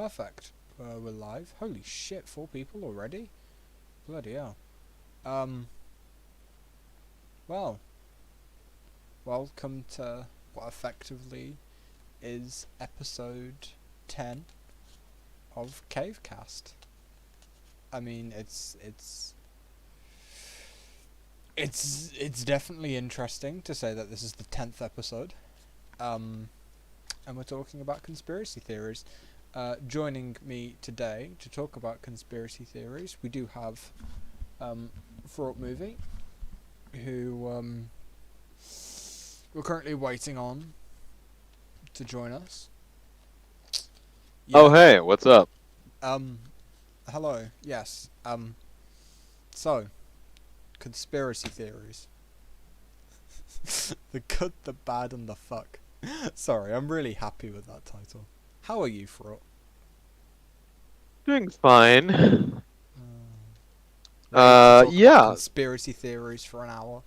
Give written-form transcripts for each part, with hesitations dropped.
Perfect. We're live. Holy shit, 4 people already? Bloody hell. Um, well, welcome to what effectively is episode 10 of CaveCast. I mean, it's definitely interesting to say that this is the 10th episode. And we're talking about conspiracy theories. Joining me today to talk about conspiracy theories, we do have Fraught Movie, who we're currently waiting on to join us. Oh, Yeah. hey, what's up? Hello. Yes. So, conspiracy theories. The good, the bad, and the fuck. Sorry, I'm really happy with that title. How are you, Fraught? Doing fine. Ready to talk about Yeah. conspiracy theories for an hour?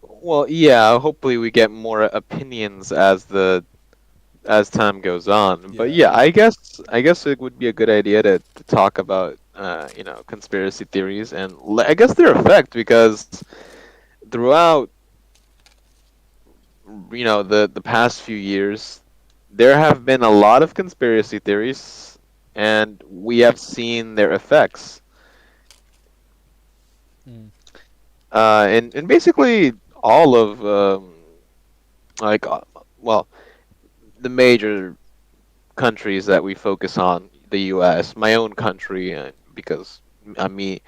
Well, yeah, hopefully we get more opinions as time goes on. But Yeah. yeah, I guess it would be a good idea to talk about conspiracy theories and I guess their effect because throughout the past few years there have been a lot of conspiracy theories and we have seen their effects. Mm. And basically all of like well the major countries that we focus on, the U.S., my own country, because me,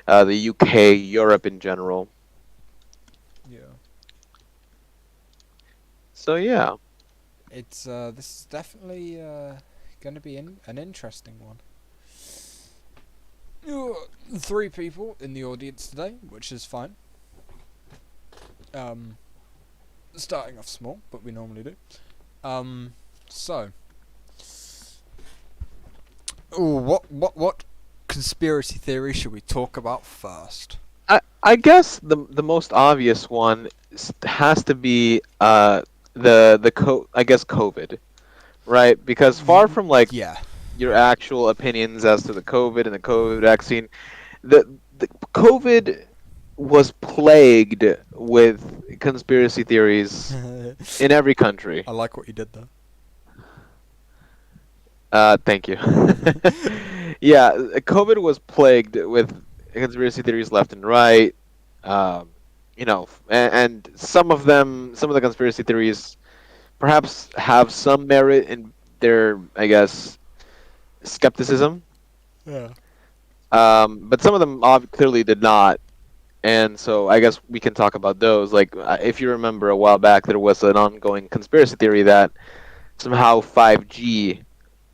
the U.K., Europe in general. Yeah. So yeah. It's this is definitely going to be an interesting one. 3 people in the audience today, which is fine. Um, Starting off small, but we normally do. So, what conspiracy theory should we talk about first? I guess the most obvious one has to be I guess COVID, right? Because far from like Yeah. your actual opinions as to the COVID and the COVID vaccine, the COVID was plagued with conspiracy theories in every country. I like what you did there. Thank you. Yeah, COVID was plagued with conspiracy theories left and right. Um, and some of the conspiracy theories perhaps have some merit in their, I guess, skepticism. Yeah. But some of them clearly did not. And so I guess we can talk about those. Like, if you remember a while back, there was an ongoing conspiracy theory that somehow 5G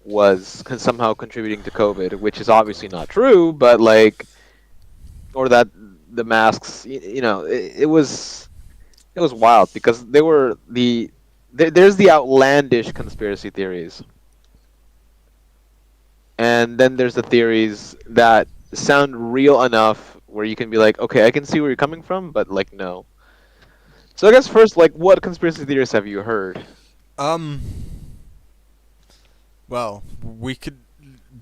was somehow contributing to COVID, which is obviously not true, but like, or that the masks, it was wild because they were there's the outlandish conspiracy theories, and then there's the theories that sound real enough where you can be like, okay, I can see where you're coming from, but like, no. So I guess first, like, what conspiracy theories have you heard? Um. Well, we could,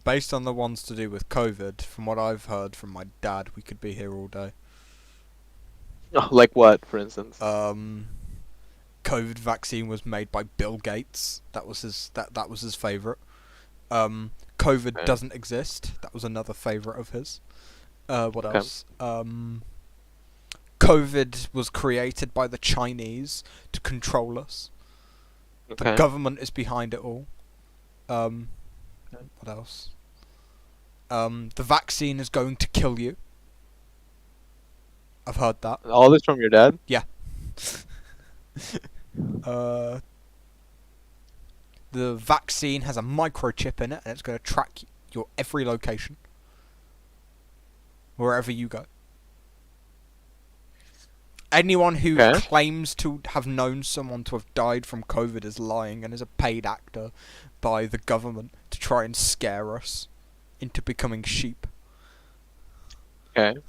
based on the ones to do with COVID, from what I've heard from my dad, we could be here all day. Oh, like what, for instance? COVID vaccine was made by Bill Gates. That was his favorite. COVID Okay. doesn't exist. That was another favorite of his. What Okay. else? COVID was created by the Chinese to control us. The Okay. government is behind it all. Um, Okay. what else? The vaccine is going to kill you. I've heard that. All this from your dad? Yeah. uh, the vaccine has a microchip in it, and it's going to track your every location, wherever you go. Anyone who Okay. claims to have known someone to have died from COVID is lying and is a paid actor by the government to try and scare us into becoming sheep. Okay.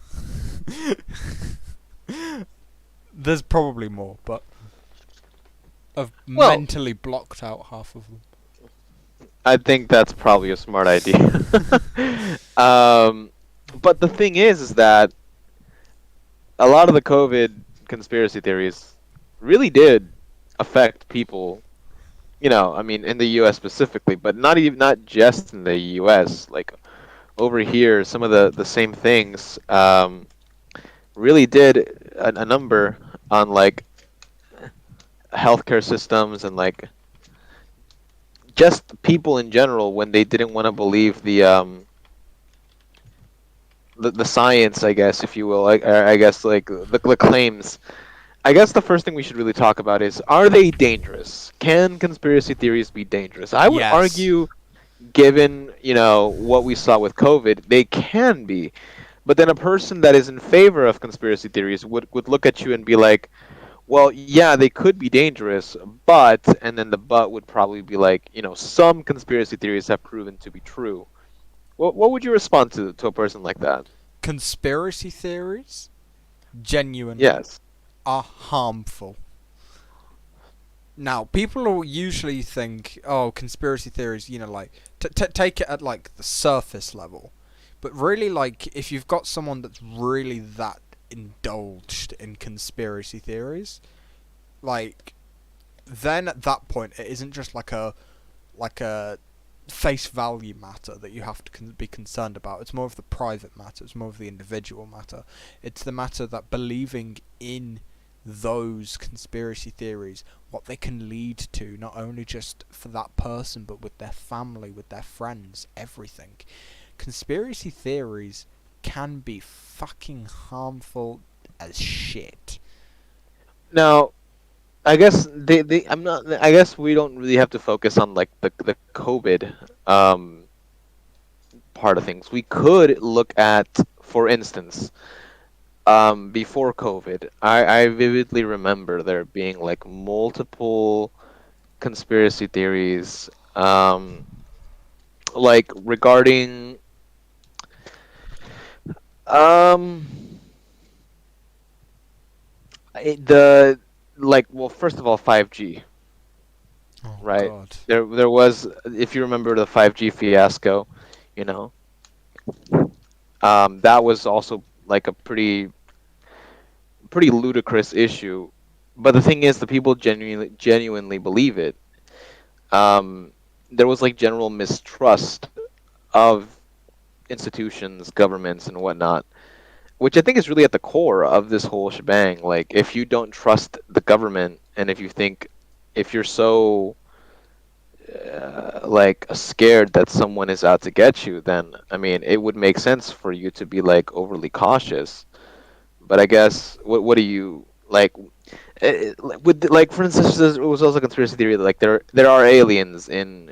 There's probably more, but I've Well, mentally blocked out half of them. I think that's probably a smart idea. um, but the thing is that a lot of the COVID conspiracy theories really did affect people. I mean, in the U.S. specifically, but not just in the U.S. Like over here, some of the same things really did a number on like healthcare systems and like just people in general when they didn't want to believe the science, I guess, if you will. I guess like the claims. I guess the first thing we should really talk about is, are they dangerous? Can conspiracy theories be dangerous? I would Yes. argue, given, what we saw with COVID, they can be. But then a person that is in favor of conspiracy theories would look at you and be like, well, yeah, they could be dangerous, but, and then the but would probably be like, some conspiracy theories have proven to be true. What would you respond to a person like that? Conspiracy theories, genuinely, Yes. are harmful. Now, people will usually think, oh, conspiracy theories, like, take it at, like, the surface level. But really, like, if you've got someone that's really that indulged in conspiracy theories, like, then at that point, it isn't just like a face value matter that you have to be concerned about. It's more of the private matter. It's more of the individual matter. It's the matter that believing in those conspiracy theories, what they can lead to, not only just for that person, but with their family, with their friends, everything. Conspiracy theories can be fucking harmful as shit. Now, I guess I'm not. I guess we don't really have to focus on like the COVID part of things. We could look at, for instance, before COVID. I vividly remember there being like multiple conspiracy theories, like regarding um the like, well, first of all, 5G, Oh right? god. There was, if you remember the 5G fiasco, you know, that was also like a pretty ludicrous issue. But the thing is, the people genuinely believe it. There was like general mistrust of institutions, governments, and whatnot, which I think is really at the core of this whole shebang. Like, if you don't trust the government, and if you're so like scared that someone is out to get you, then I mean, it would make sense for you to be like overly cautious. But I guess, what do you like? With like, for instance, there was also a conspiracy theory that like there are aliens in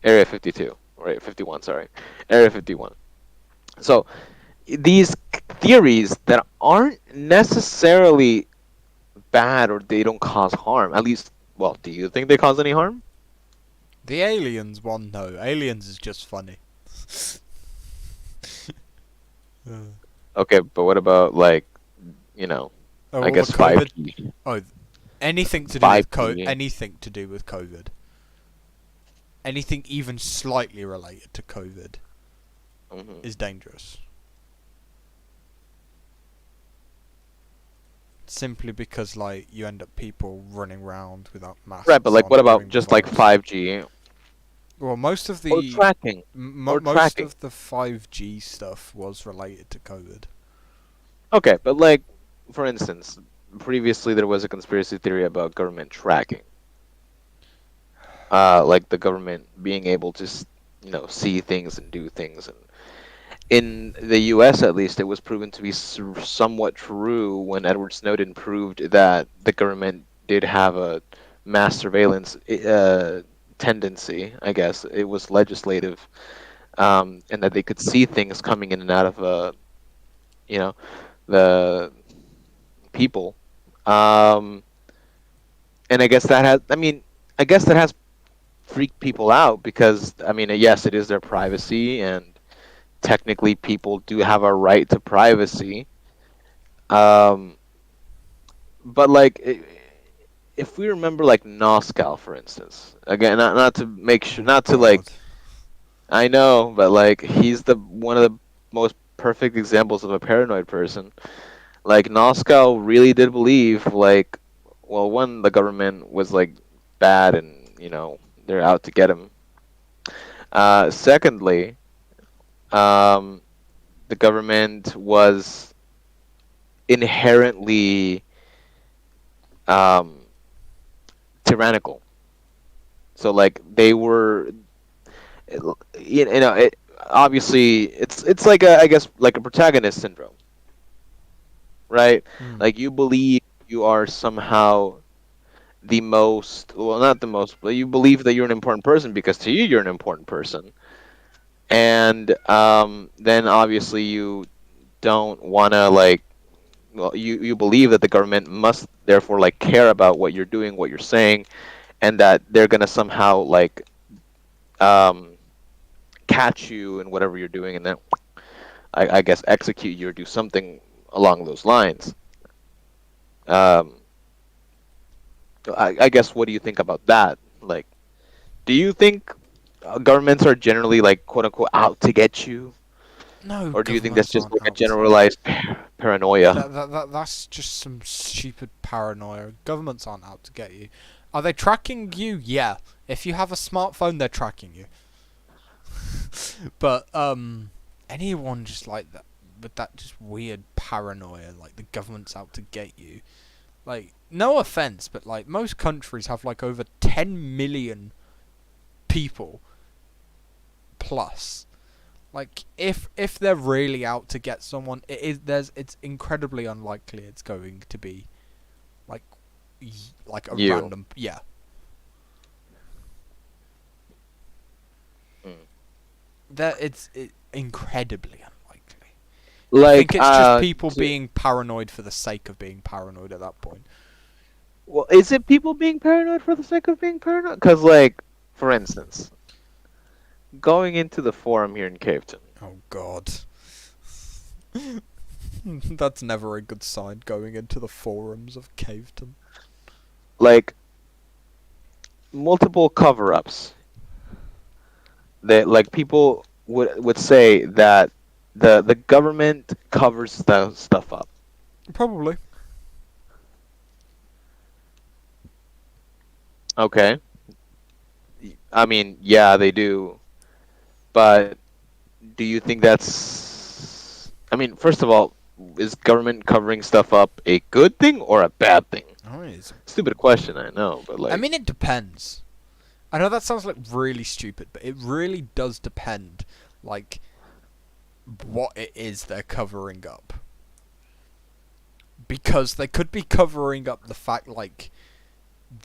Area 52, right? 51, sorry, Area 51. So these theories that aren't necessarily bad, or they don't cause harm. At least, well, do you think they cause any harm? The aliens one, no. Aliens is just funny. Okay, but what about like, you know, Oh, I what guess about COVID? 5G? Oh, anything to do with 5G. anything to do with COVID. Anything even slightly related to COVID Hmm. is dangerous. Simply because, like, you end up people running around without Right, but masks like, on, what about bringing the just like virus. 5G Well, most of or the tracking or most tracking? of the 5G stuff was related to COVID. Okay, but like, for instance, previously there was a conspiracy theory about government tracking. Like the government being able to, see things and do things. And in the U.S., at least, it was proven to be somewhat true when Edward Snowden proved that the government did have a mass surveillance tendency. I guess it was legislative, and that they could see things coming in and out of, you know, the people. Um, and I guess that has. I mean, I guess that has freaked people out because, I mean, yes, it is their privacy, and technically people do have a right to privacy. Um, but like, if we remember like Noskal, for instance, again, not to make sure, Oh not to like, God. I know, but like he's the one of the most perfect examples of a paranoid person. Like Noskal really did believe like, well, one, the government was like bad and they're out to get him. Secondly, um, the government was inherently um, tyrannical. So like they were, it obviously it's like a, I guess, like a protagonist syndrome, right? Hmm. Like you believe you are somehow the most, well, not the most, but you believe that you're an important person because to you you're an important person, and then obviously you don't want to like, well, you believe that the government must therefore like care about what you're doing, what you're saying, and that they're gonna somehow like um, catch you in whatever you're doing, and then I guess execute you or do something along those lines. Um, I guess, what do you think about that? Like, do you think governments are generally like quote unquote out to get you, No, or do you think that's governments just aren't like a out to. generalized paranoia? That's just some stupid paranoia. Governments aren't out to get you. Are they tracking you? Yeah. If you have a smartphone, they're tracking you. But anyone just like that with that just weird paranoia, like the government's out to get you. Like, no offense, but like most countries have like over 10 million people plus. Like, if they're really out to get someone, it's incredibly unlikely it's going to be like like a You. random, yeah. Mm. That incredibly unlikely. I Like, think it's just people to, being paranoid for the sake of being paranoid at that point. well, is it people being paranoid for the sake of being paranoid? Because, like, for instance, going into the forum here in Caveton, Oh God, that's never a good sign. Going into the forums of Caveton. like, multiple cover-ups that, like, people would say that the government covers the stuff up. Probably. Okay, I mean, yeah, they do, but do you think that's? I mean, first of all, is government covering stuff up a good thing or a bad thing? Oh, it's. Stupid question, I know, but I like, mean, it depends. I know that sounds like really stupid, but it really does depend, like, what it is they're covering up. Because they could be covering up the fact, like,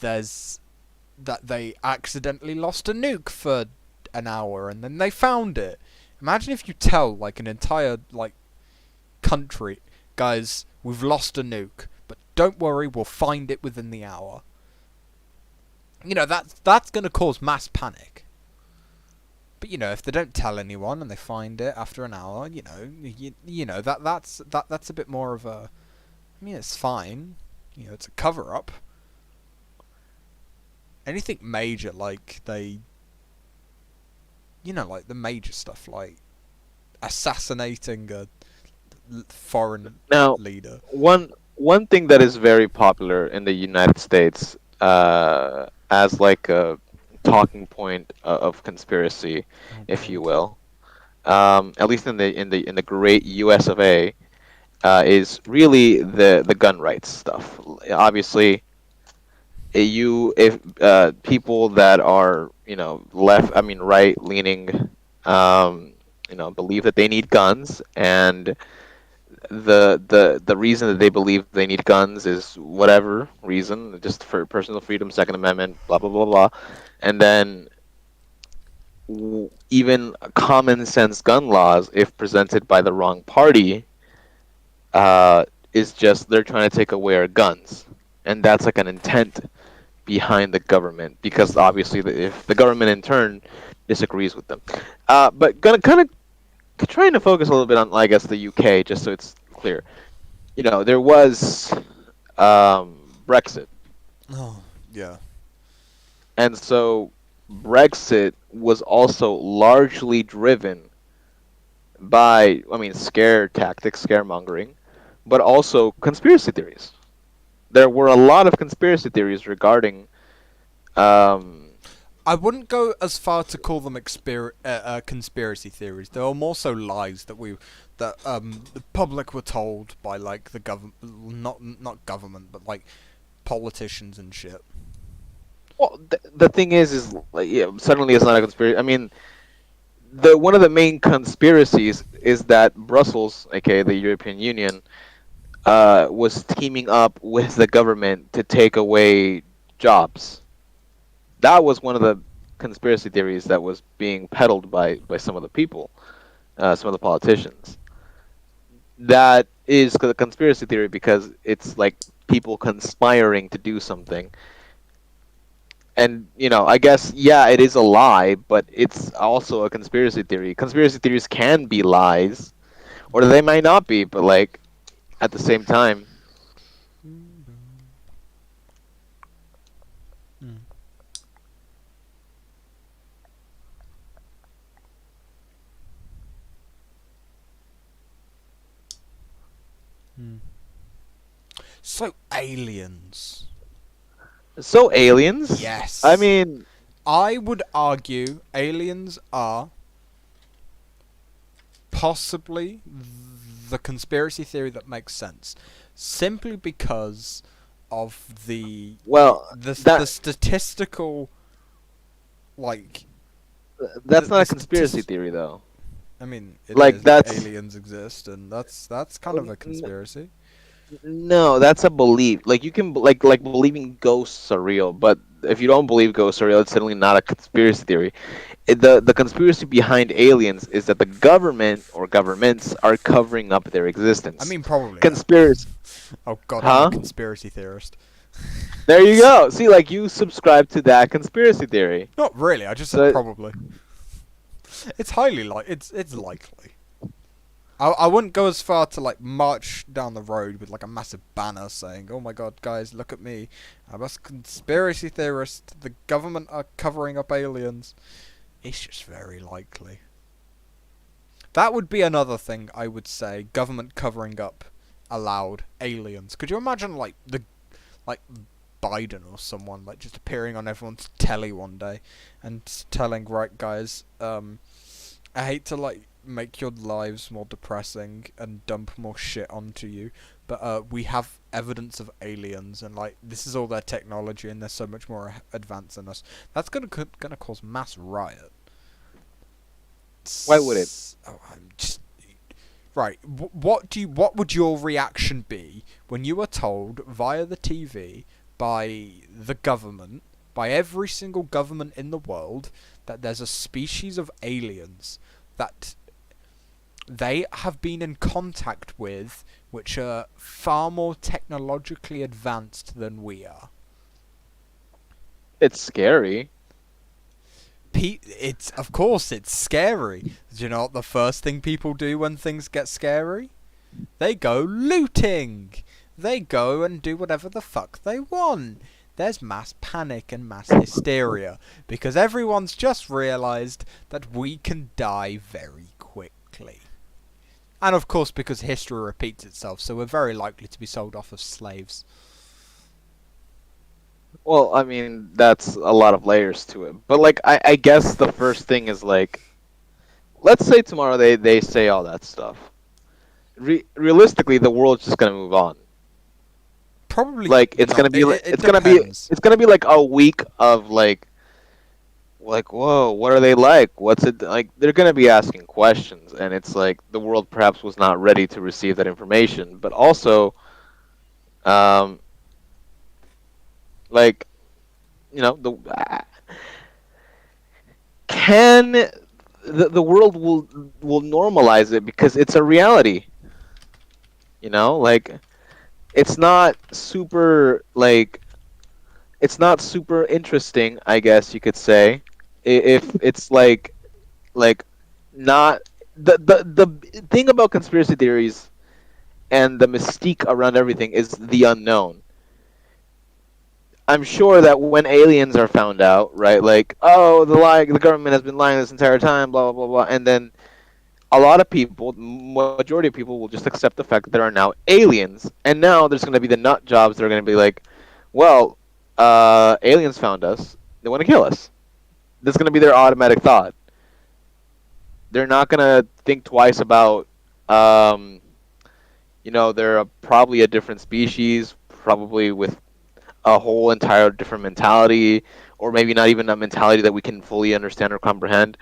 there's that they accidentally lost a nuke for an hour and then they found it. Imagine if you tell, like, an entire, like, country, guys, we've lost a nuke, but don't worry, we'll find it within the hour. You know, that's going to cause mass panic. But you know, if they don't tell anyone and they find it after an hour, you know that's a bit more of a. I mean, it's fine. You know, it's a cover up. Anything major, like like the major stuff, like assassinating a foreign now leader. one thing that is very popular in the United States, as like a talking point of conspiracy, Oh if you God. will, at least in the great U.S. of A. Is really the gun rights stuff. Obviously, if people that are left, I mean right leaning, believe that they need guns, and the reason that they believe they need guns is whatever reason, just for personal freedom, Second Amendment, blah blah blah blah, and then even common sense gun laws, if presented by the wrong party, uh, is just they're trying to take away our guns, and that's like an intent behind the government, because obviously if the government in turn disagrees with them. But gonna kind of trying to focus a little bit on, I guess, the UK, just so it's clear. There was Brexit, Oh, yeah. And so Brexit was also largely driven by, I mean, scare tactics, scaremongering, but also conspiracy theories. There were a lot of conspiracy theories regarding. Um, I wouldn't go as far to call them conspiracy theories. They were more so lies that the public were told by like the government, not government, but like politicians and shit. well, the thing is like, yeah, suddenly it's not a conspiracy. I mean, the one of the main conspiracies is that Brussels, aka the European Union, was teaming up with the government to take away jobs. That was one of the conspiracy theories that was being peddled by some of the people, some of the politicians. That is the conspiracy theory because it's like people conspiring to do something. And I guess yeah, it is a lie, but it's also a conspiracy theory. Conspiracy theories can be lies, or they might not be, but like at the same time. Mm. Mm. So aliens. So aliens, I Yes. mean, I would argue aliens are possibly the conspiracy theory that makes sense, simply because of well, the that statistical like that's not the a conspiracy statis- theory though. I mean, it Like is like that's aliens exist, and that's kind of a conspiracy. no, that's a belief. Like you can like believing ghosts are real, but if you don't believe ghosts are real, it's certainly not a conspiracy theory. The conspiracy behind aliens is that the government or governments are covering up their I existence. mean, probably yeah. Conspiracy, Oh god, I'm a huh? conspiracy theorist. There you go. See, like you subscribe to that conspiracy theory. Not really. I just said So probably. It's highly it's likely. I wouldn't go as far to like march down the road with like a massive banner saying, "Oh my god, guys, look at me! I'm a conspiracy theorist. The government are covering up aliens." It's just very likely. That would be another thing I would say. Government covering up allowed aliens. Could you imagine like Biden or someone like just appearing on everyone's telly one day and telling, right guys, I hate to like make your lives more depressing and dump more shit onto you, but we have evidence of aliens and like this is all their technology and they're so much more advanced than us. That's gonna cause mass riot. why would it? Oh, I'm just right. What would your reaction be when you are told via the TV by the government, by every single government in the world, that there's a species of aliens that they have been in contact with, which are far more technologically advanced than we are? It's scary. It's of course it's scary. Do you know what the first thing people do when things get scary? They go looting. They go and do whatever the fuck they want. There's mass panic and mass hysteria because everyone's just realised that we can die very quickly. And of course because history repeats itself, so we're very likely to be sold off as slaves. Well, I mean, that's a lot of layers to it. But like I guess the first thing is like let's say tomorrow they say all that stuff. Realistically, the world's just gonna move on. Probably Like it's not. gonna be like It depends. it's gonna be like a week of like whoa, what are they like? What's it like? They're gonna be asking questions, and it's like the world perhaps was not ready to receive that information. But also, um, like the can the world will normalize it because it's a reality. Like it's not super like it's not super interesting, I guess you could say, if it's like not the thing about conspiracy theories and the mystique around everything is the unknown. I'm sure that when aliens are found out, right? Like, oh, the government has been lying this entire time, blah blah blah blah, and then a lot of people, majority of people, will just accept the fact that there are now aliens, and now there's going to be the nut jobs that are going to be like, well, aliens found us, they want to kill us. That's going to be their automatic thought. They're not going to think twice about, um, they're probably a different species, probably with a whole entire different mentality, or maybe not even a mentality that we can fully understand or comprehend.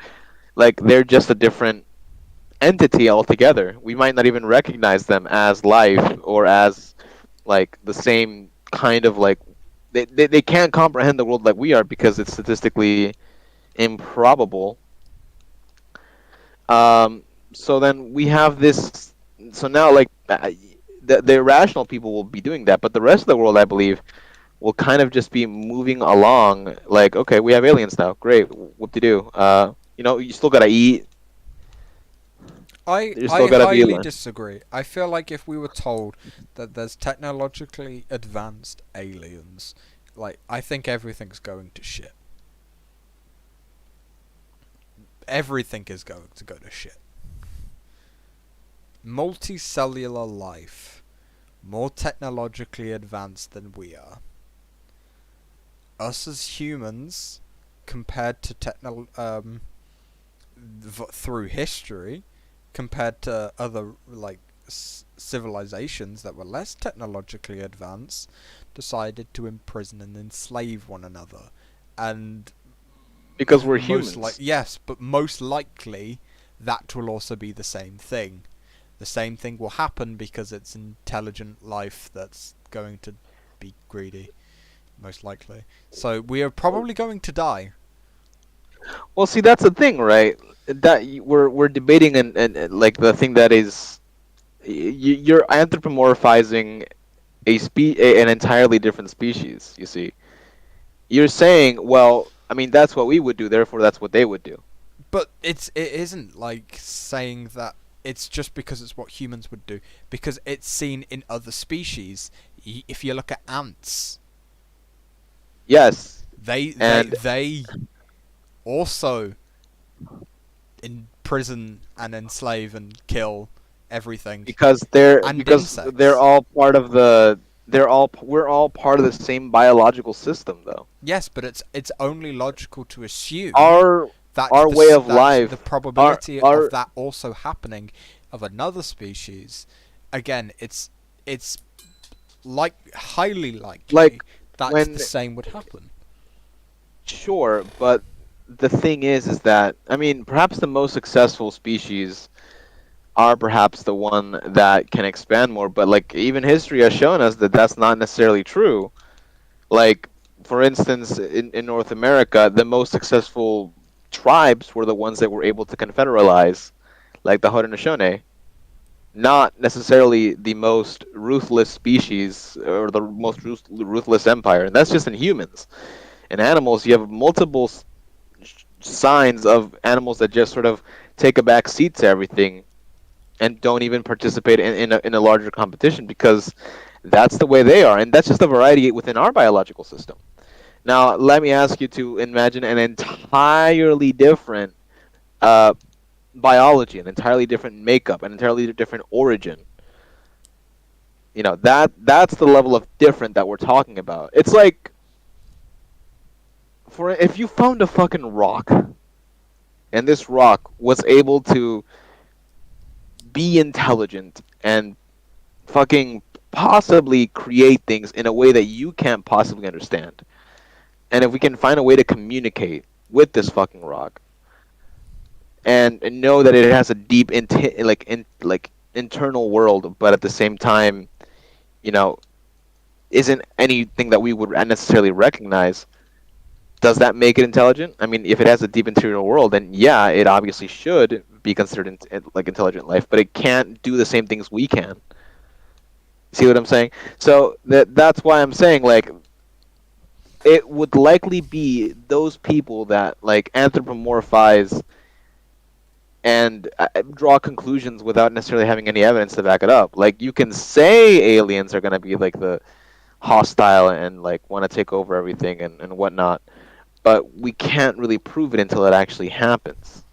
Like, they're just a different entity altogether. We might not even recognize them as life or as like the same kind of like they can't comprehend the world like we are because it's statistically improbable. Um, so then we have this. So now, like the irrational people will be doing that, but the rest of the world, I believe, will kind of just be moving along. Like, okay, we have aliens now. Great, whoop de doo. You still gotta eat. You I still gotta be. highly disagree. I feel like if we were told that there's technologically advanced aliens, like I think everything's going to shit. Everything is going to go to shit. Multicellular life, more technologically advanced than we are. Us as humans, compared to through history, compared to other like civilizations that were less technologically advanced, decided to imprison and enslave one another, and Because we're most humans. yes, but most likely that will also be the same thing. The same thing will happen because it's intelligent life that's going to be greedy, most likely. So we are probably going to die. Well, see, that's the thing, right? We're debating and like the thing that is you're anthropomorphizing an entirely different species. You see, you're saying, well, I mean, that's what we would do, therefore that's what they would do. But it isn't like saying that it's just because it's what humans would do, because it's seen in other species. If you look at ants, Yes, they and they also imprison and enslave and kill everything, because they're and because they're insects. all part of we're all part of the same biological system, though. Yes, but it's only logical to assume Our that our way of the life, probability of our that also happening of another species, again, it's like highly like likely that the when same would happen. sure, but the thing is that I mean, perhaps the most successful species are perhaps the one that can expand more, but like even history has shown us that that's not necessarily true. Like, for instance, in North America, the most successful tribes were the ones that were able to confederalize, like the Haudenosaunee. Not necessarily the most ruthless species or the most ruthless empire, and that's just in humans. In animals, you have multiple signs of animals that just sort of take a back seat to everything and don't even participate in a larger competition because that's the way they are, and that's just a variety within our biological system. Now, let me ask you to imagine an entirely different uh, biology, an entirely different makeup, an entirely different origin. That's the level of different that we're talking about. It's like, for if you found a fucking rock and this rock was able to be intelligent and fucking possibly create things in a way that you can't possibly understand. And if we can find a way to communicate with this fucking rock and know that it has a deep internal world, but at the same time, you know, isn't anything that we would necessarily recognize. Does that make it intelligent? I mean, if it has a deep interior world, then yeah, it obviously should be considered like intelligent life, but it can't do the same things we can. See what I'm saying? So that's why I'm saying like it would likely be those people that like anthropomorphize and draw conclusions without necessarily having any evidence to back it up. Like you can say aliens are going to be like hostile and like want to take over everything and whatnot. But we can't really prove it until it actually happens.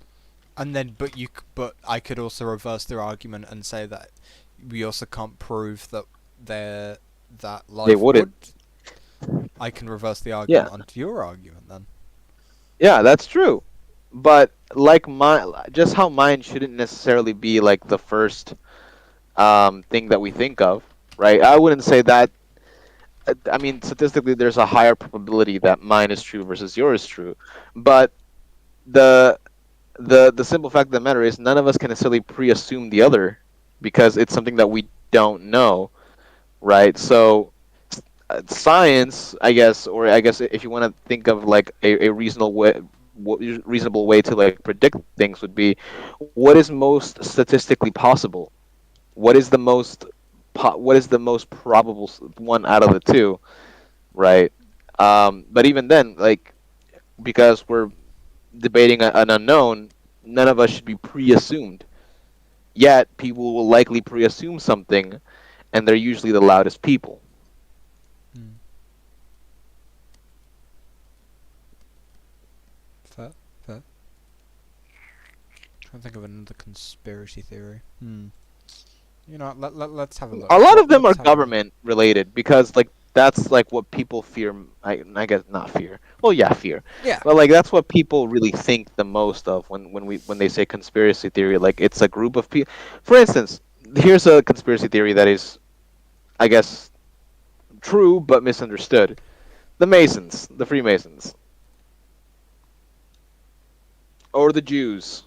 And then, but I could also reverse their argument and say that we also can't prove that they're that They life would. wouldn't. I can reverse the Yeah, argument onto your argument then. yeah, that's true. But like just how mine shouldn't necessarily be like the first thing that we think of, right? I wouldn't say that. I mean, statistically, there's a higher probability that mine is true versus yours is true, but the the simple fact of the matter is none of us can necessarily pre-assume the other because it's something that we don't know, right? So science, I guess, or I guess if you want to think of like a reasonable way to like predict things would be what is most statistically possible, what is the most what is the most probable one out of the two, right? But even then, like, because we're debating an unknown, none of us should be pre-assumed. Yet people will likely pre-assume something, and they're usually the loudest people. Hmm. Fair, fair. Trying to think of another conspiracy theory. You know, let's have a look. A lot What? of them are Let's have a look. government related because like that's like what people fear. I guess not fear. Well, yeah, fear. Yeah. But like that's what people really think the most of when they say conspiracy theory. Like it's a group of people. For instance, here's a conspiracy theory that is, I guess, true but misunderstood. The Masons, the Freemasons, or the Jews.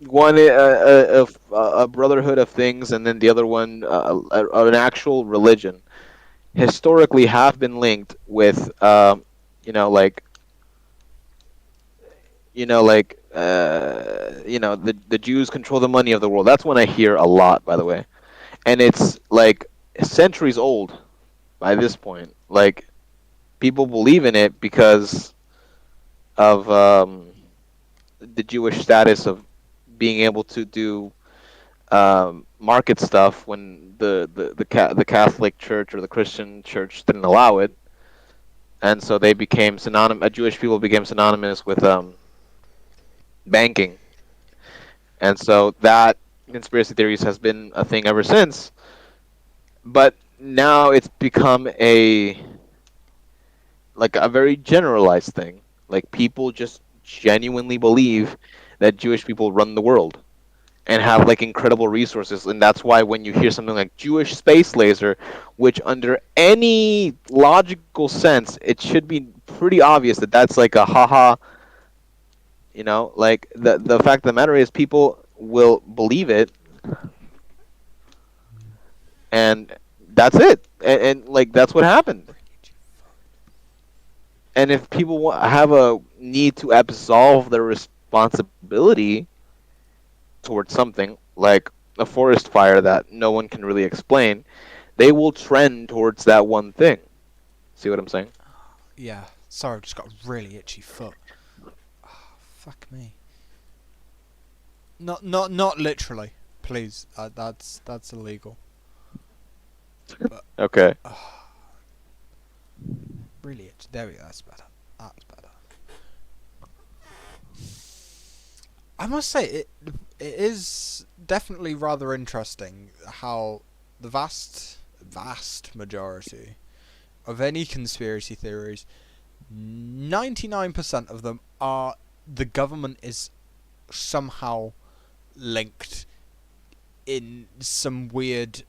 One a brotherhood of things, and then the other one an actual religion. Historically have been linked with you know like the Jews control the money of the world. That's one I hear a lot, by the way, and it's like centuries old by this point. Like people believe in it because of the Jewish status of being able to do market stuff when the Catholic Church or the Christian Church didn't allow it, and so they became synonymous. Jewish people became synonymous with banking, and so that conspiracy theories has been a thing ever since. But now it's become a very generalized thing. Like people just genuinely believe that Jewish people run the world and have like incredible resources, and that's why when you hear something like Jewish space laser, which under any logical sense it should be pretty obvious that that's like a haha. Like the fact of the matter is people will believe it, and that's it, and like that's what happened. And if people have a need to absolve their responsibility towards something like a forest fire that no one can really explain, they will trend towards that one thing. See what I'm saying? Yeah. Sorry, I just got a really itchy foot. Oh, fuck me. Not literally. Please. That's illegal. But Okay. really itchy. There we go. That's better. That's better. I must say it is definitely rather interesting how the vast majority of any conspiracy theories, 99% of them are the government is somehow linked in some weird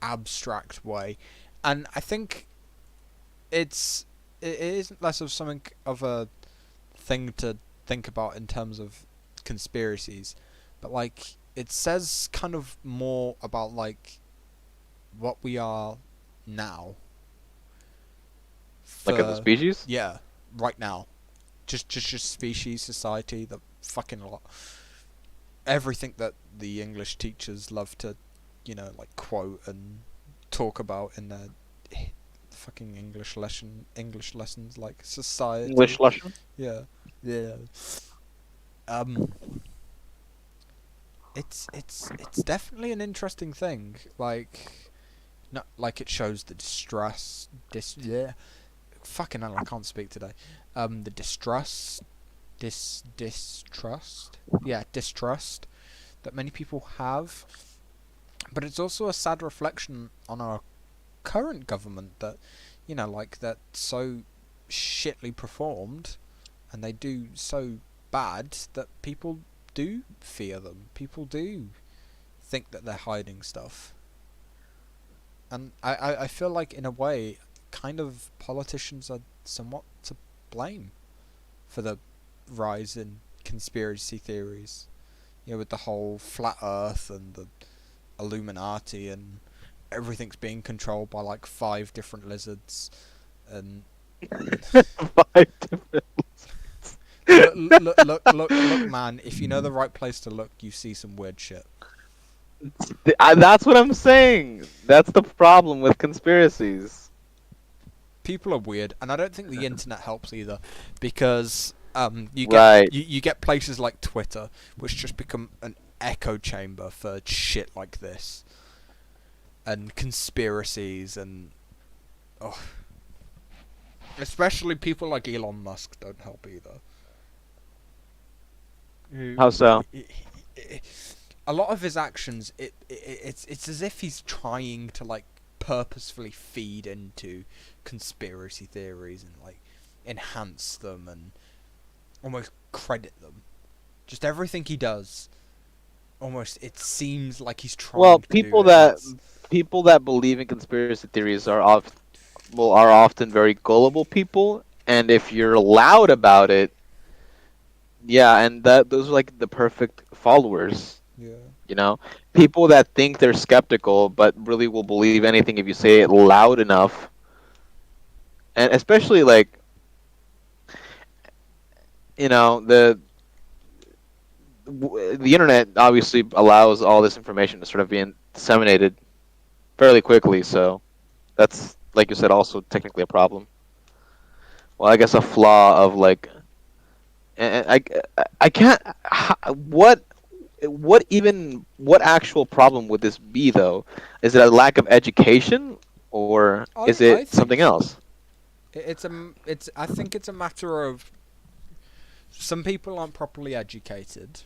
abstract way, and I think it isn't less of something of a thing to think about in terms of conspiracies, but like it says kind of more about like what we are now. Like as a For species? yeah, right now, just species, society, the fucking lot, everything that the English teachers love to, like quote and talk about in their fucking English lessons, like society. English lesson? Yeah, yeah. Um, it's definitely an interesting thing. Like, No, like it shows the distrust. Yeah, fucking hell, I can't speak today. The distrust. Yeah, distrust that many people have. But it's also a sad reflection on our current government that, like that so shitly performed, and they do so bad that people do fear them. People do think that they're hiding stuff. And I feel like, in a way, kind of politicians are somewhat to blame for the rise in conspiracy theories. With the whole flat Earth and the Illuminati, and everything's being controlled by like 5 different lizards. And 5 different. look, man! If you know the right place to look, you see some weird shit. That's what I'm saying. That's the problem with conspiracies. People are weird, and I don't think the internet helps either, because Right. you get places like Twitter, which just become an echo chamber for shit like this, and conspiracies, and especially people like Elon Musk don't help either. How so? A lot of his actions, it's as if he's trying to like purposefully feed into conspiracy theories and like enhance them and almost credit them. Just everything he does, almost it seems like he's trying. Well, to do it. people that believe in conspiracy theories are often very gullible people, and if you're loud about it, yeah, and those are like the perfect followers. Yeah. People that think they're skeptical but really will believe anything if you say it loud enough. And especially like the internet obviously allows all this information to sort of be disseminated fairly quickly, so that's, like you said, also technically a problem. Well, I guess a flaw of like, and I can't. What actual problem would this be though? Is it a lack of education, or is I it think something else? I think it's a matter of some people aren't properly educated.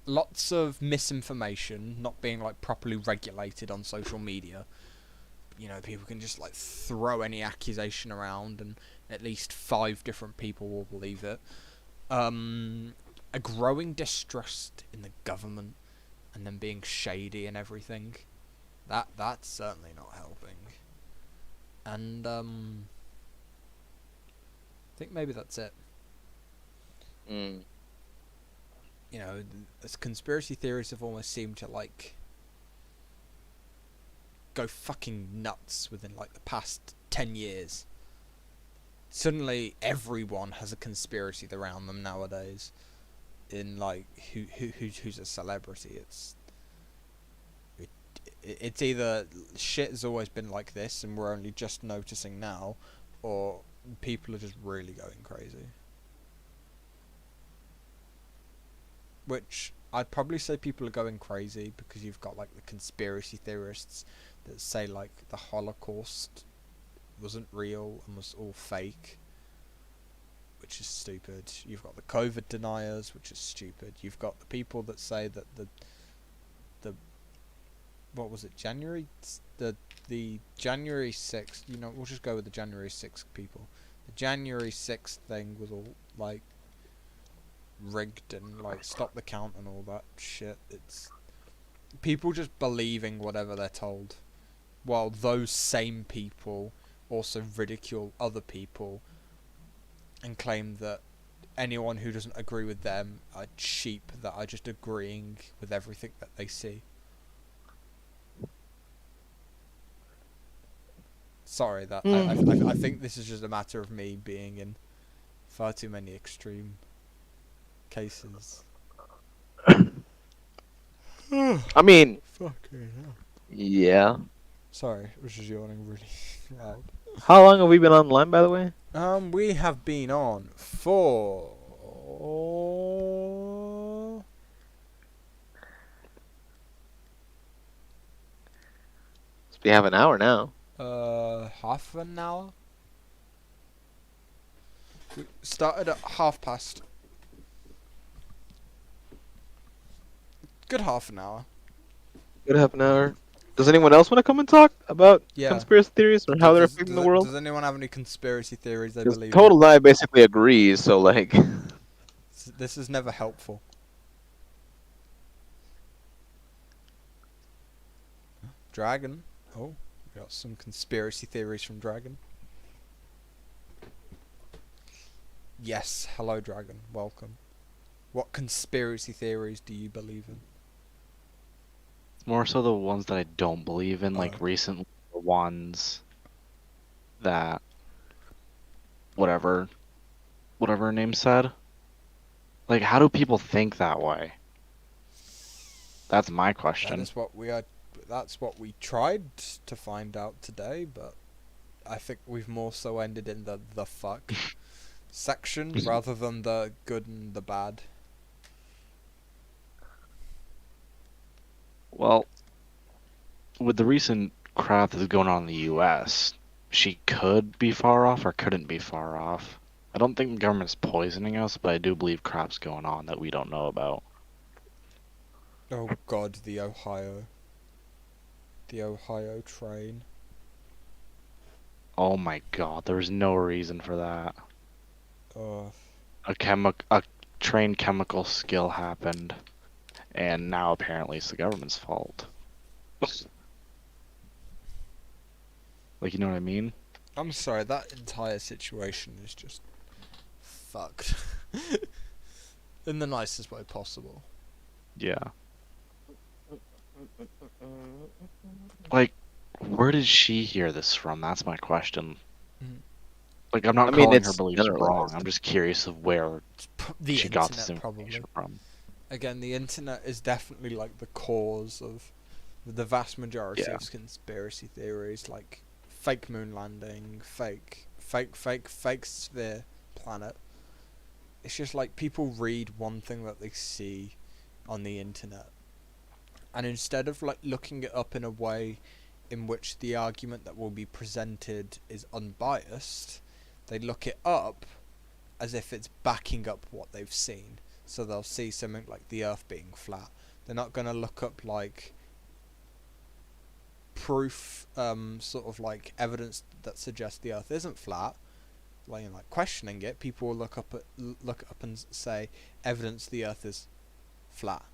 Lots of misinformation, not being like properly regulated on social media. People can just like throw any accusation around, and at least 5 different people will believe it. A growing distrust in the government, and them being shady and everything. That's certainly not helping. And I think maybe that's it. Mm. As conspiracy theories have almost seemed to like go fucking nuts within like the past 10 years. Suddenly everyone has a conspiracy around them nowadays. In like who's a celebrity. It's either shit has always been like this and we're only just noticing now, or people are just really going crazy. Which I'd probably say people are going crazy because you've got like the conspiracy theorists that say like the Holocaust wasn't real and was all fake, which is stupid. You've got the COVID deniers, which is stupid. You've got the people that say that the what was it, the January 6th, we'll just go with the January 6th people. The January 6th thing was all like rigged and like stop the count and all that shit. It's people just believing whatever they're told, while those same people also ridicule other people and claim that anyone who doesn't agree with them are cheap, that are just agreeing with everything that they see. Sorry, that I think this is just a matter of me being in far too many extreme cases. I mean, Fucking hell. yeah. Sorry, I was just yawning really loud. How long have we been online, by the way? We have been on for They have an hour now. Half an hour. We started at 1:30. Good half an hour. Good half an hour. Does anyone else want to come and talk about Yeah. conspiracy theories or how they're affecting the world? Does anyone have any conspiracy theories they Because believe in? Total and I basically agrees, so like, This is never helpful. Dragon. Oh, we got some conspiracy theories from Dragon. Yes, hello Dragon. Welcome. What conspiracy theories do you believe in? More so the ones that I don't believe in, Oh. like recently the ones that whatever her name said. Like, how do people think that way? That's my That question. is what we are. That's what we tried to find out today, but I think we've more so ended in the fuck section rather than the good and the bad. Well, with the recent crap that's going on in the U.S., she could be far off or couldn't be far off. I don't think the government's poisoning us, but I do believe crap's going on that we don't know about. Oh God, the Ohio train. Oh my god, there's no reason for that. Oh, A train chemical spill happened, and now apparently it's the government's fault. Like, you know what I mean? I'm sorry. That entire situation is just fucked in the nicest way possible. Yeah. Like, where did she hear this from? That's my question. Mhm. Like, I'm not I mean, calling her it's beliefs wrong. generalized. I'm just curious of where The she got this internet, probably. information from. Again, the internet is definitely like the cause of the vast majority Yeah. of conspiracy theories, like fake moon landing, fake sphere planet. It's just like people read one thing that they see on the internet, and instead of like looking it up in a way in which the argument that will be presented is unbiased, they look it up as if it's backing up what they've seen. So they'll see something like the Earth being flat. They're not going to look up like proof, sort of like evidence that suggests the Earth isn't flat. Like questioning it, people will look up and say evidence the Earth is flat.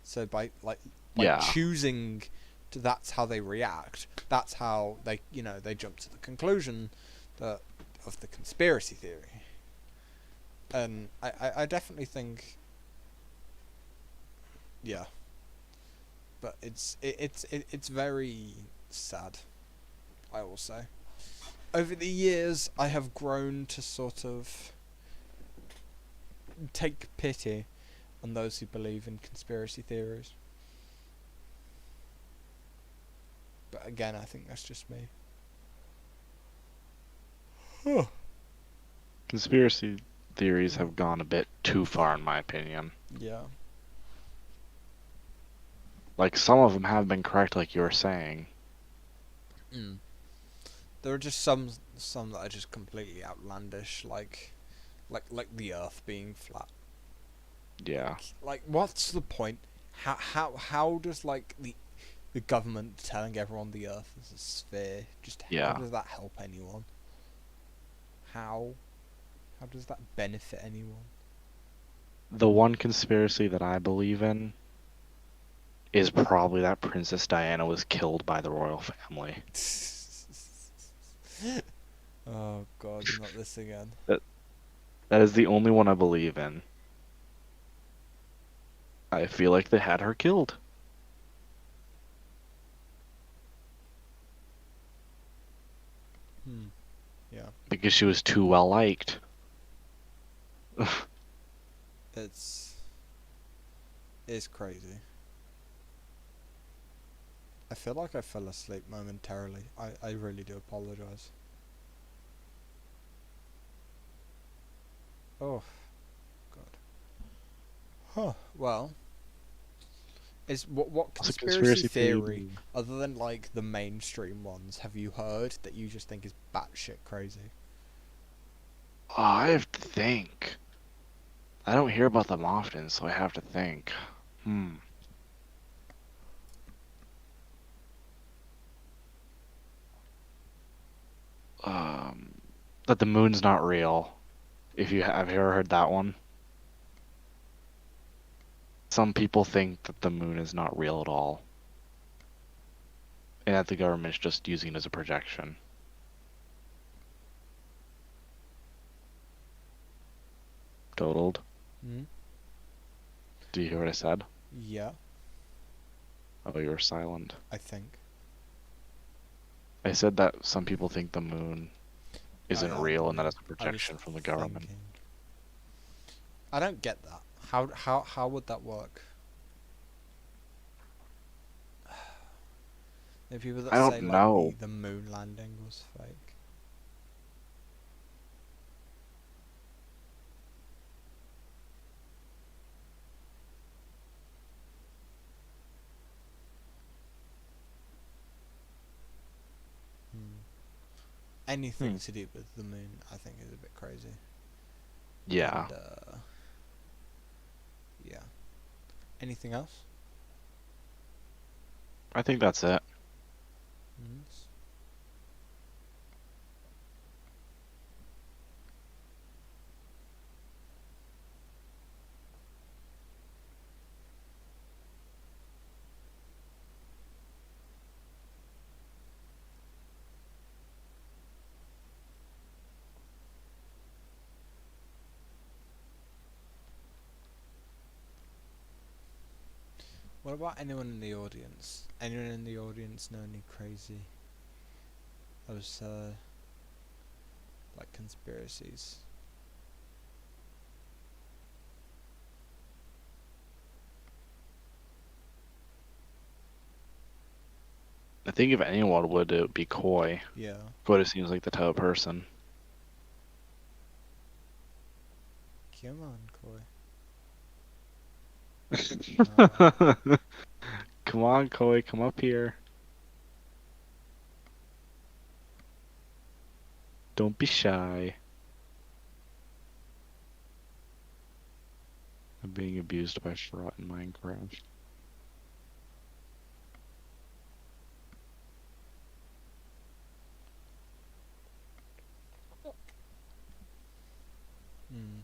So by Yeah. choosing to, that's how they react. That's how they they jump to the conclusion that of the conspiracy theory. And I definitely think, yeah, but it's very sad, I will say. Over the years, I have grown to sort of take pity on those who believe in conspiracy theories. But again, I think that's just me. Conspiracy theories have gone a bit too far, in my opinion. Yeah. Like, some of them have been correct, like you were saying. There are just some that are just completely outlandish, like the Earth being flat. Yeah. Like, what's the point? How does like the government telling everyone the Earth is a sphere, just Yeah. how does that help anyone? How does that benefit anyone? The one conspiracy that I believe in is probably that Princess Diana was killed by the royal family. Oh God, not this again. That is the only one I believe in. I feel like they had her killed. Yeah. Because she was too well liked. It's crazy. I feel like I fell asleep momentarily. I really do apologize. Oh, God. Huh. Well, Is what What's a conspiracy conspiracy theory, other than like the mainstream ones, have you heard that you just think is batshit crazy? Oh, I have to think. I don't hear about them often, so I have to think. Hmm. Um, that the moon's not real. If you have you ever heard that one? Some people think that the moon is not real at all, and that the government's just using it as a projection. Totaled. Hmm? Do you hear what I said? Yeah, Oh, you were silent. I think. I said that some people think the moon Oh isn't yeah, real and that moon. it's a I was projection from the government. thinking. I don't get that. How would that work? There are people that I say don't like know. the moon landing was fake. Hmm. Anything to do with the moon, I think, is a bit crazy. Yeah. And, yeah. Anything else? I think that's it. Mm. What about anyone in the audience? Anyone in the audience know any crazy, those like conspiracies? I think if anyone would, it would be Koi. Yeah. Koi just seems like the type of person. Come on, Koi. Come on, Koi, come up here. Don't be shy. I'm being abused by Shrot in Minecraft. Mm.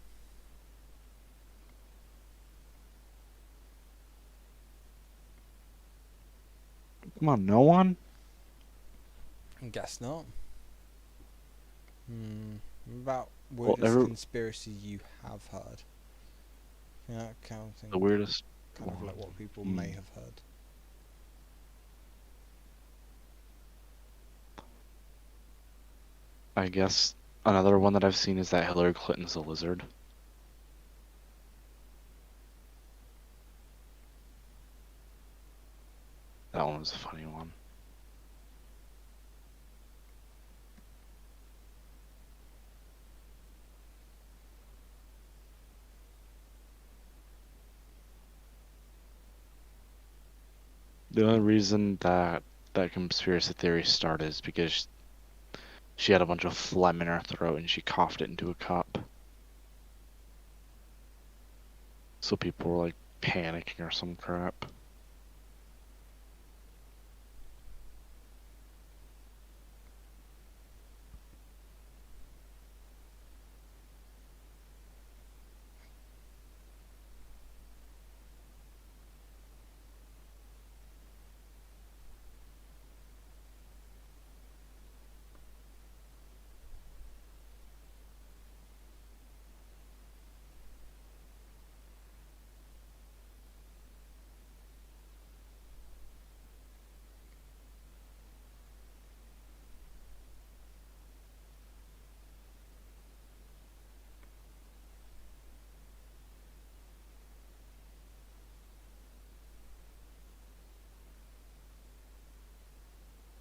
Come on, no one? Guess not. Hmm. About Well, weirdest conspiracy you have heard? Yeah, counting the weirdest kind of like what people Hmm. may have heard. I guess another one that I've seen is that Hillary Clinton's a lizard. That one was a funny one. The only reason that that conspiracy theory started is because she had a bunch of phlegm in her throat and she coughed it into a cup. So people were like panicking or some crap.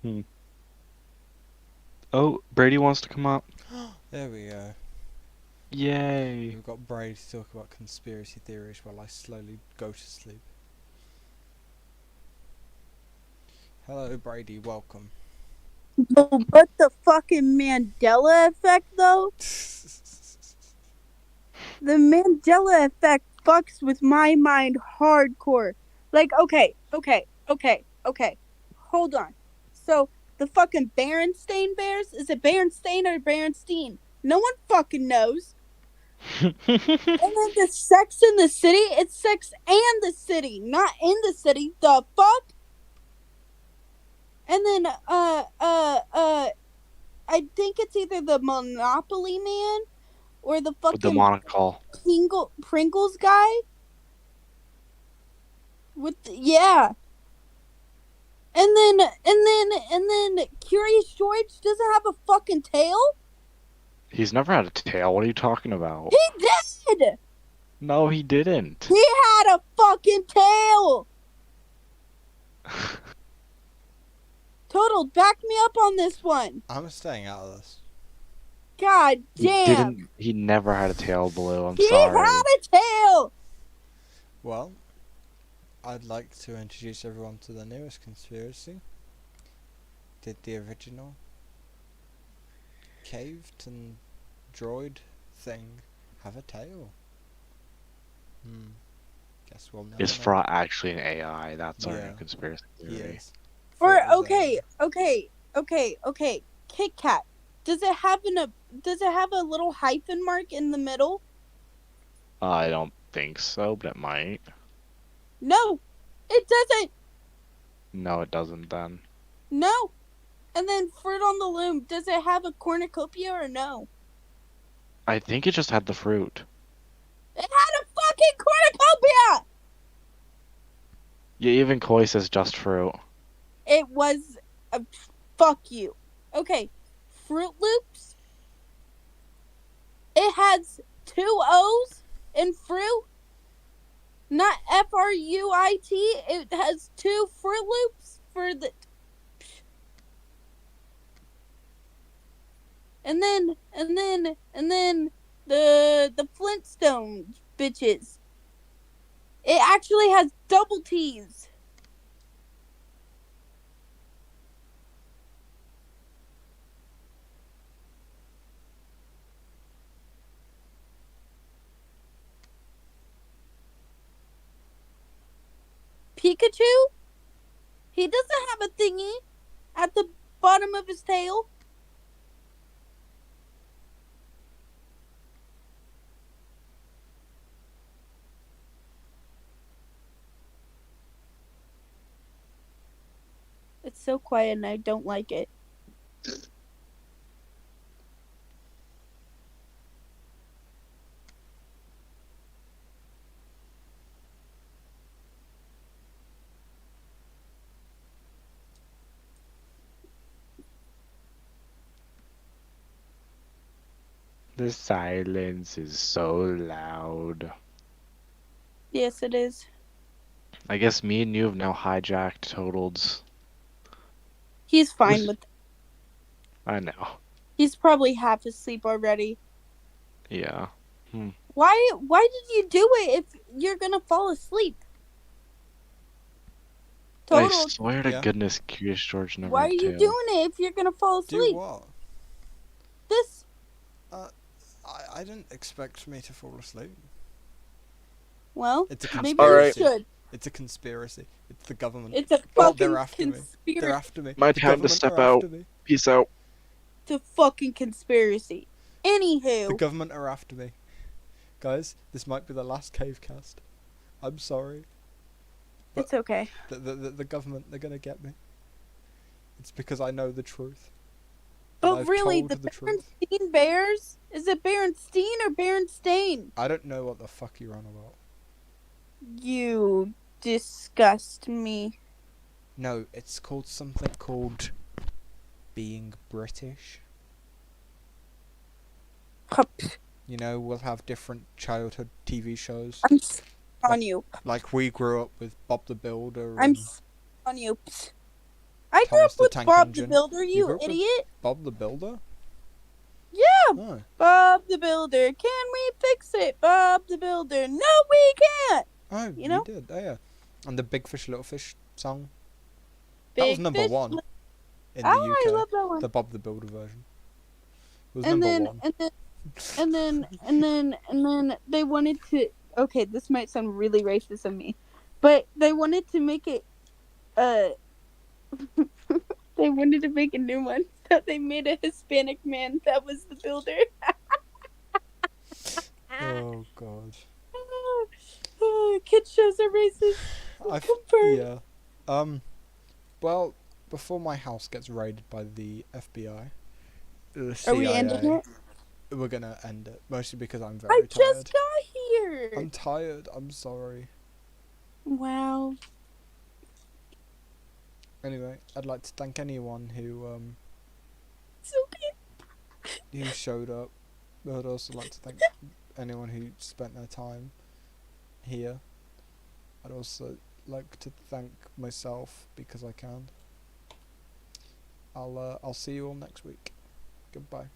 Hmm. Oh, Brady wants to come up. There we go. Yay. We've got Brady to talk about conspiracy theories while I slowly go to sleep. Hello, Brady. Welcome. But the fucking Mandela effect, though? The Mandela effect fucks with my mind hardcore. Like, okay. Hold on. So, the fucking Berenstain Bears? Is it Berenstain or Berenstein? No one fucking knows. And then the Sex in the City? It's Sex and the City, not in the city. The fuck? And then, I think it's either the Monopoly Man or the With the fucking monocle. Pringles guy. Yeah. And then Curious George doesn't have a fucking tail? He's never had a tail. What are you talking about? He did! No, he didn't. He had a fucking tail! Total, back me up on this one. I'm staying out of this. God damn. He never had a tail, Blue. I'm He sorry. had a tail! Well, I'd like to introduce everyone to the newest conspiracy. Did the original caved and droid thing have a tail? Guess we'll never Is know. Fraught actually an AI? That's our Yeah. new conspiracy He theory. is. Or Fraught is okay. Kit Kat. Does it have a little hyphen mark in the middle? I don't think so, but it might. No, it doesn't. No, it doesn't then. No. And then Fruit on the Loom, does it have a cornucopia or no? I think it just had the fruit. It had a fucking cornucopia! Yeah, even Koi says just fruit. It was fuck you. Okay, Fruit Loops. It has 2 O's in fruit. Not Fruit. It has 2 Fruit Loops for the. And then the Flintstone bitches. It actually has double T's. Pikachu? He doesn't have a thingy at the bottom of his tail. It's so quiet and I don't like it. The silence is so loud. Yes, it is. I guess me and you have now hijacked Toadles. He's fine with. I know. He's probably half asleep already. Yeah. Why did you do it if you're gonna fall asleep? I Total. swear to Yeah. goodness, Curious George never Why had are a you tail. doing it if you're gonna fall Do asleep? what? This. I didn't expect me to fall asleep. Well, It's a maybe you Alright. should. It's a conspiracy. It's the government. It's a Oh, fucking they're after me. conspiracy. They're after me. My The time to government step are out. after me. Peace out. It's a fucking conspiracy. Anywho. The government are after me. Guys, this might be the last CaveCast. I'm sorry. It's okay. The government, they're gonna get me. It's because I know the truth. And But I've really, told the the truth. Berenstein Bears? Is it Berenstein or Berenstain? I don't know what the fuck you're on about. You disgust me. No, it's called something called being British. You know, we'll have different childhood TV shows. I'm on you. Like we grew up with Bob the Builder I'm and on you. I grew Thomas up the with Tank Bob Engine. the Builder, You you grew up with- idiot. Bob the Builder. Yeah, Oh. Bob the Builder. Can we fix it, Bob the Builder? No, we can't. Oh, You know? we did. Oh, yeah. And the Big Fish, Little Fish song. That was Big number fish. one in Ah, the UK. I love that one. The Bob the Builder version was And number then, one. and then they wanted to. Okay, this might sound really racist of me, but they wanted to make it. Uh, they wanted to make a new one, so they made a Hispanic man that was the builder. Oh god. Kid shows are racist. Confirmed. Yeah. Well, before my house gets raided by the FBI, the Are we ending CIA, it? we're gonna end it. Mostly because I'm I very just tired. got here. I'm tired. I'm sorry. Wow. Anyway, I'd like to thank anyone It's okay. who showed up. I'd also like to thank anyone who spent their time here. I'd also like to thank myself because I can. I'll see you all next week. Goodbye.